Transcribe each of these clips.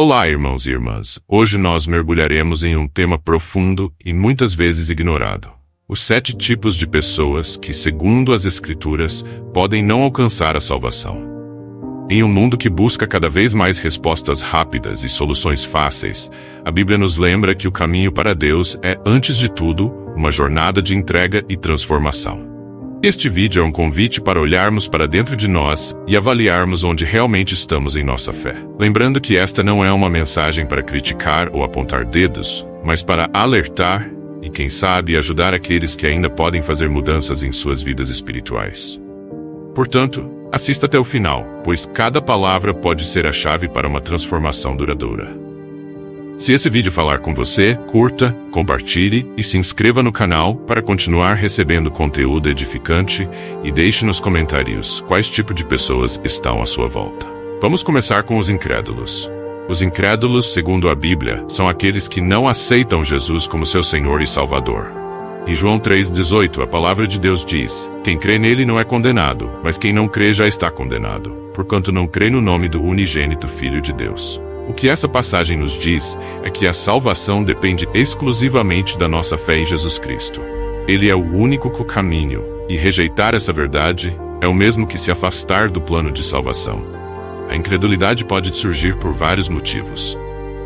Olá, irmãos e irmãs. Hoje nós mergulharemos em um tema profundo e muitas vezes ignorado. Os 7 tipos de pessoas que, segundo as Escrituras, podem não alcançar a salvação. Em um mundo que busca cada vez mais respostas rápidas e soluções fáceis, a Bíblia nos lembra que o caminho para Deus é, antes de tudo, uma jornada de entrega e transformação. Este vídeo é um convite para olharmos para dentro de nós e avaliarmos onde realmente estamos em nossa fé. Lembrando que esta não é uma mensagem para criticar ou apontar dedos, mas para alertar e, quem sabe, ajudar aqueles que ainda podem fazer mudanças em suas vidas espirituais. Portanto, assista até o final, pois cada palavra pode ser a chave para uma transformação duradoura. Se esse vídeo falar com você, curta, compartilhe e se inscreva no canal para continuar recebendo conteúdo edificante e deixe nos comentários quais tipos de pessoas estão à sua volta. Vamos começar com os incrédulos. Os incrédulos, segundo a Bíblia, são aqueles que não aceitam Jesus como seu Senhor e Salvador. Em João 3,18, a palavra de Deus diz: quem crê nele não é condenado, mas quem não crê já está condenado, porquanto não crê no nome do unigênito Filho de Deus. O que essa passagem nos diz é que a salvação depende exclusivamente da nossa fé em Jesus Cristo. Ele é o único caminho, e rejeitar essa verdade é o mesmo que se afastar do plano de salvação. A incredulidade pode surgir por vários motivos.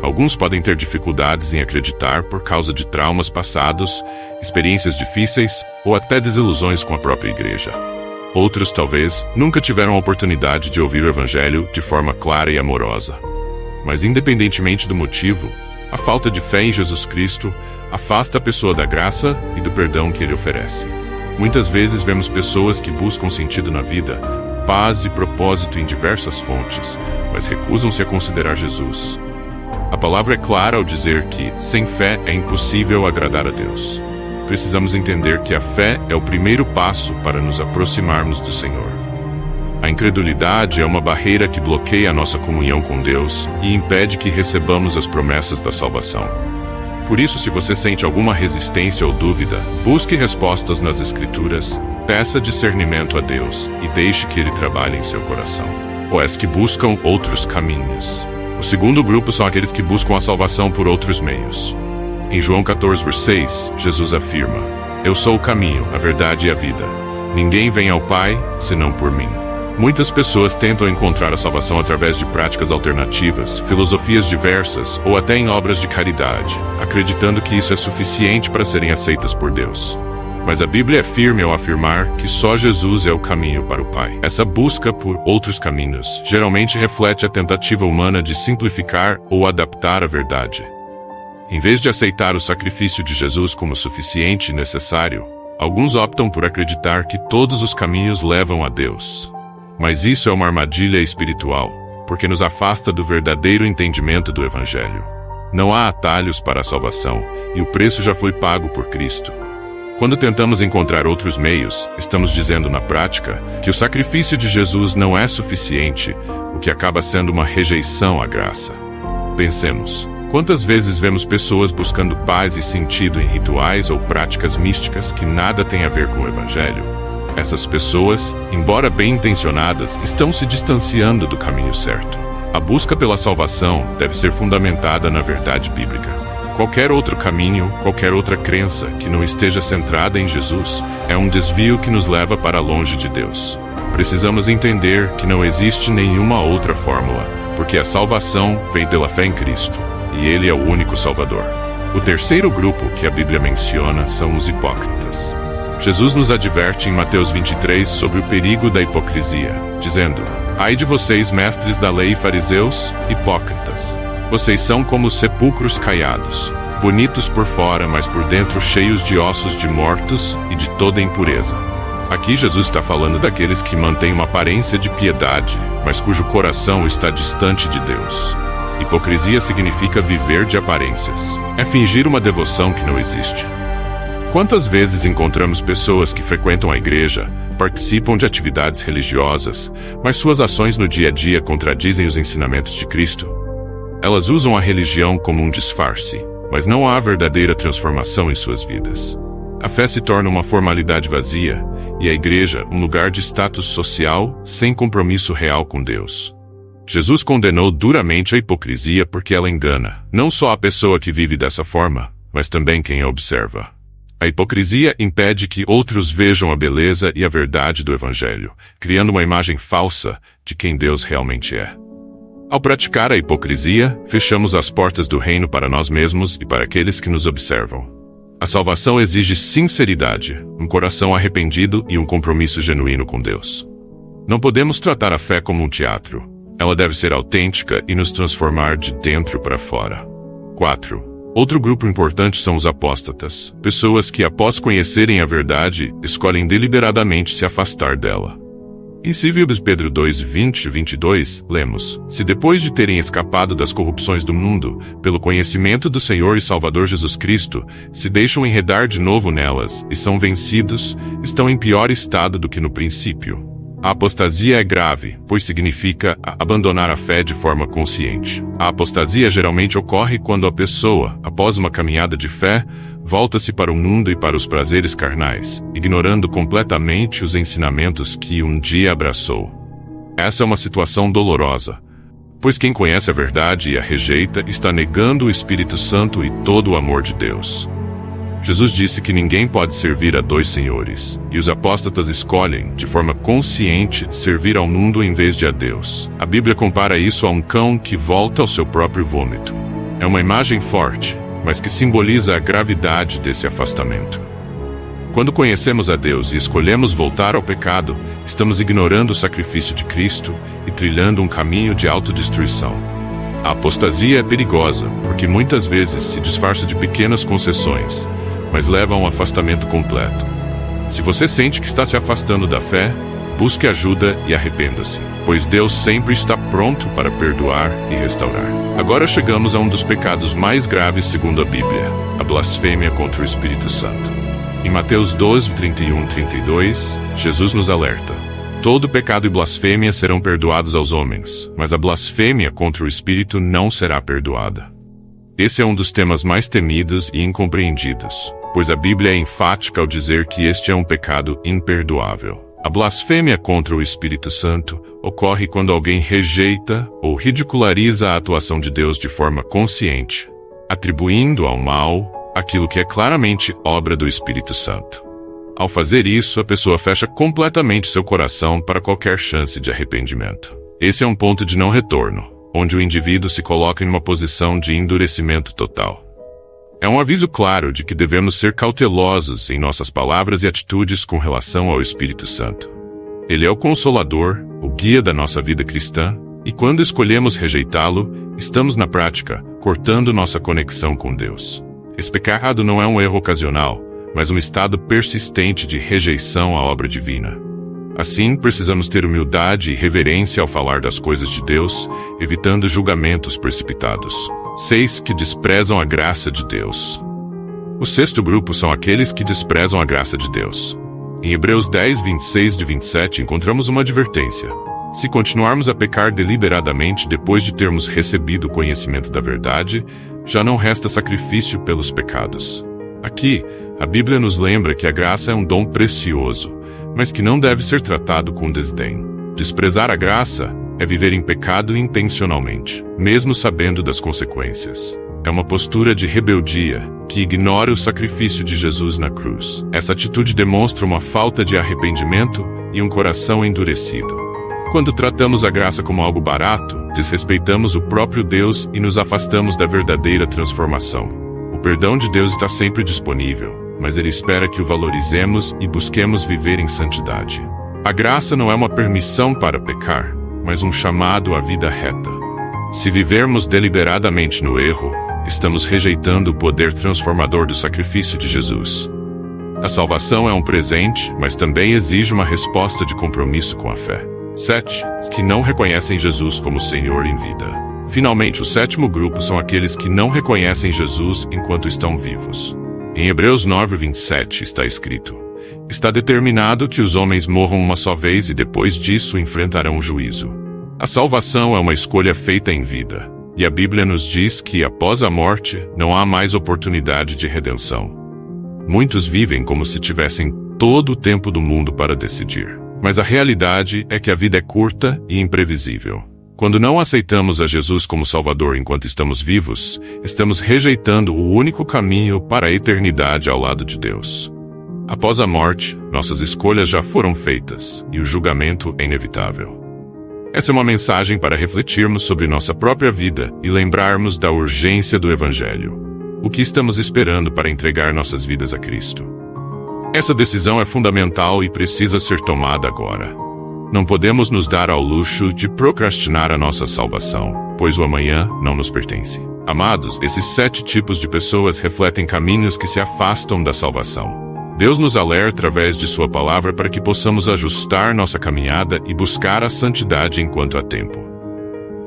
Alguns podem ter dificuldades em acreditar por causa de traumas passados, experiências difíceis ou até desilusões com a própria igreja. Outros, talvez, nunca tiveram a oportunidade de ouvir o Evangelho de forma clara e amorosa. Mas independentemente do motivo, a falta de fé em Jesus Cristo afasta a pessoa da graça e do perdão que Ele oferece. Muitas vezes vemos pessoas que buscam sentido na vida, paz e propósito em diversas fontes, mas recusam-se a considerar Jesus. A palavra é clara ao dizer que, sem fé, é impossível agradar a Deus. Precisamos entender que a fé é o primeiro passo para nos aproximarmos do Senhor. A incredulidade é uma barreira que bloqueia a nossa comunhão com Deus e impede que recebamos as promessas da salvação. Por isso, se você sente alguma resistência ou dúvida, busque respostas nas Escrituras, peça discernimento a Deus e deixe que Ele trabalhe em seu coração. Ou é que buscam outros caminhos. O segundo grupo são aqueles que buscam a salvação por outros meios. Em João 14:6, Jesus afirma: eu sou o caminho, a verdade e a vida. Ninguém vem ao Pai senão por mim. Muitas pessoas tentam encontrar a salvação através de práticas alternativas, filosofias diversas ou até em obras de caridade, acreditando que isso é suficiente para serem aceitas por Deus. Mas a Bíblia é firme ao afirmar que só Jesus é o caminho para o Pai. Essa busca por outros caminhos geralmente reflete a tentativa humana de simplificar ou adaptar a verdade. Em vez de aceitar o sacrifício de Jesus como suficiente e necessário, alguns optam por acreditar que todos os caminhos levam a Deus. Mas isso é uma armadilha espiritual, porque nos afasta do verdadeiro entendimento do Evangelho. Não há atalhos para a salvação, e o preço já foi pago por Cristo. Quando tentamos encontrar outros meios, estamos dizendo na prática que o sacrifício de Jesus não é suficiente, o que acaba sendo uma rejeição à graça. Pensemos, quantas vezes vemos pessoas buscando paz e sentido em rituais ou práticas místicas que nada têm a ver com o Evangelho? Essas pessoas, embora bem-intencionadas, estão se distanciando do caminho certo. A busca pela salvação deve ser fundamentada na verdade bíblica. Qualquer outro caminho, qualquer outra crença que não esteja centrada em Jesus é um desvio que nos leva para longe de Deus. Precisamos entender que não existe nenhuma outra fórmula, porque a salvação vem pela fé em Cristo, e Ele é o único Salvador. O terceiro grupo que a Bíblia menciona são os hipócritas. Jesus nos adverte em Mateus 23 sobre o perigo da hipocrisia, dizendo: ai de vocês, mestres da lei e fariseus, hipócritas! Vocês são como sepulcros caiados, bonitos por fora, mas por dentro cheios de ossos de mortos e de toda impureza. Aqui Jesus está falando daqueles que mantêm uma aparência de piedade, mas cujo coração está distante de Deus. Hipocrisia significa viver de aparências. É fingir uma devoção que não existe. Quantas vezes encontramos pessoas que frequentam a igreja, participam de atividades religiosas, mas suas ações no dia a dia contradizem os ensinamentos de Cristo? Elas usam a religião como um disfarce, mas não há verdadeira transformação em suas vidas. A fé se torna uma formalidade vazia e a igreja um lugar de status social sem compromisso real com Deus. Jesus condenou duramente a hipocrisia porque ela engana não só a pessoa que vive dessa forma, mas também quem a observa. A hipocrisia impede que outros vejam a beleza e a verdade do Evangelho, criando uma imagem falsa de quem Deus realmente é. Ao praticar a hipocrisia, fechamos as portas do reino para nós mesmos e para aqueles que nos observam. A salvação exige sinceridade, um coração arrependido e um compromisso genuíno com Deus. Não podemos tratar a fé como um teatro. Ela deve ser autêntica e nos transformar de dentro para fora. 4. Outro grupo importante são os apóstatas, pessoas que, após conhecerem a verdade, escolhem deliberadamente se afastar dela. Em 2 Pedro 2, 20 e 22, lemos: Se depois de terem escapado das corrupções do mundo, pelo conhecimento do Senhor e Salvador Jesus Cristo, se deixam enredar de novo nelas e são vencidos, estão em pior estado do que no princípio. A apostasia é grave, pois significa abandonar a fé de forma consciente. A apostasia geralmente ocorre quando a pessoa, após uma caminhada de fé, volta-se para o mundo e para os prazeres carnais, ignorando completamente os ensinamentos que um dia abraçou. Essa é uma situação dolorosa, pois quem conhece a verdade e a rejeita está negando o Espírito Santo e todo o amor de Deus. Jesus disse que ninguém pode servir a dois senhores, e os apóstatas escolhem, de forma consciente, servir ao mundo em vez de a Deus. A Bíblia compara isso a um cão que volta ao seu próprio vômito. É uma imagem forte, mas que simboliza a gravidade desse afastamento. Quando conhecemos a Deus e escolhemos voltar ao pecado, estamos ignorando o sacrifício de Cristo e trilhando um caminho de autodestruição. A apostasia é perigosa, porque muitas vezes se disfarça de pequenas concessões, mas leva a um afastamento completo. Se você sente que está se afastando da fé, busque ajuda e arrependa-se, pois Deus sempre está pronto para perdoar e restaurar. Agora chegamos a um dos pecados mais graves segundo a Bíblia, a blasfêmia contra o Espírito Santo. Em Mateus 12, 31 e 32, Jesus nos alerta: todo pecado e blasfêmia serão perdoados aos homens, mas a blasfêmia contra o Espírito não será perdoada. Esse é um dos temas mais temidos e incompreendidos, pois a Bíblia é enfática ao dizer que este é um pecado imperdoável. A blasfêmia contra o Espírito Santo ocorre quando alguém rejeita ou ridiculariza a atuação de Deus de forma consciente, atribuindo ao mal aquilo que é claramente obra do Espírito Santo. Ao fazer isso, a pessoa fecha completamente seu coração para qualquer chance de arrependimento. Esse é um ponto de não retorno, onde o indivíduo se coloca em uma posição de endurecimento total. É um aviso claro de que devemos ser cautelosos em nossas palavras e atitudes com relação ao Espírito Santo. Ele é o Consolador, o guia da nossa vida cristã, e quando escolhemos rejeitá-lo, estamos na prática cortando nossa conexão com Deus. Esse pecado não é um erro ocasional, mas um estado persistente de rejeição à obra divina. Assim, precisamos ter humildade e reverência ao falar das coisas de Deus, evitando julgamentos precipitados. 6. Que desprezam a graça de Deus. O sexto grupo são aqueles que desprezam a graça de Deus. Em Hebreus 10, 26 e 27 encontramos uma advertência: se continuarmos a pecar deliberadamente depois de termos recebido o conhecimento da verdade, já não resta sacrifício pelos pecados. Aqui, a Bíblia nos lembra que a graça é um dom precioso, mas que não deve ser tratado com desdém. Desprezar a graça é viver em pecado intencionalmente, mesmo sabendo das consequências. É uma postura de rebeldia que ignora o sacrifício de Jesus na cruz. Essa atitude demonstra uma falta de arrependimento e um coração endurecido. Quando tratamos a graça como algo barato, desrespeitamos o próprio Deus e nos afastamos da verdadeira transformação. O perdão de Deus está sempre disponível, mas Ele espera que o valorizemos e busquemos viver em santidade. A graça não é uma permissão para pecar, mas um chamado à vida reta. Se vivermos deliberadamente no erro, estamos rejeitando o poder transformador do sacrifício de Jesus. A salvação é um presente, mas também exige uma resposta de compromisso com a fé. 7. Que não reconhecem Jesus como Senhor em vida. Finalmente, o sétimo grupo são aqueles que não reconhecem Jesus enquanto estão vivos. Em Hebreus 9, 27 está escrito: está determinado que os homens morram uma só vez e depois disso enfrentarão o juízo. A salvação é uma escolha feita em vida, e a Bíblia nos diz que após a morte não há mais oportunidade de redenção. Muitos vivem como se tivessem todo o tempo do mundo para decidir, mas a realidade é que a vida é curta e imprevisível. Quando não aceitamos a Jesus como Salvador enquanto estamos vivos, estamos rejeitando o único caminho para a eternidade ao lado de Deus. Após a morte, nossas escolhas já foram feitas e o julgamento é inevitável. Essa é uma mensagem para refletirmos sobre nossa própria vida e lembrarmos da urgência do Evangelho. O que estamos esperando para entregar nossas vidas a Cristo? Essa decisão é fundamental e precisa ser tomada agora. Não podemos nos dar ao luxo de procrastinar a nossa salvação, pois o amanhã não nos pertence. Amados, esses 7 tipos de pessoas refletem caminhos que se afastam da salvação. Deus nos alerta através de sua palavra para que possamos ajustar nossa caminhada e buscar a santidade enquanto há tempo.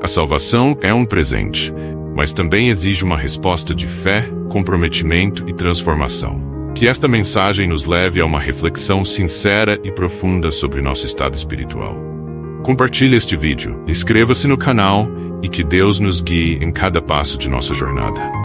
A salvação é um presente, mas também exige uma resposta de fé, comprometimento e transformação. Que esta mensagem nos leve a uma reflexão sincera e profunda sobre nosso estado espiritual. Compartilhe este vídeo, inscreva-se no canal e que Deus nos guie em cada passo de nossa jornada.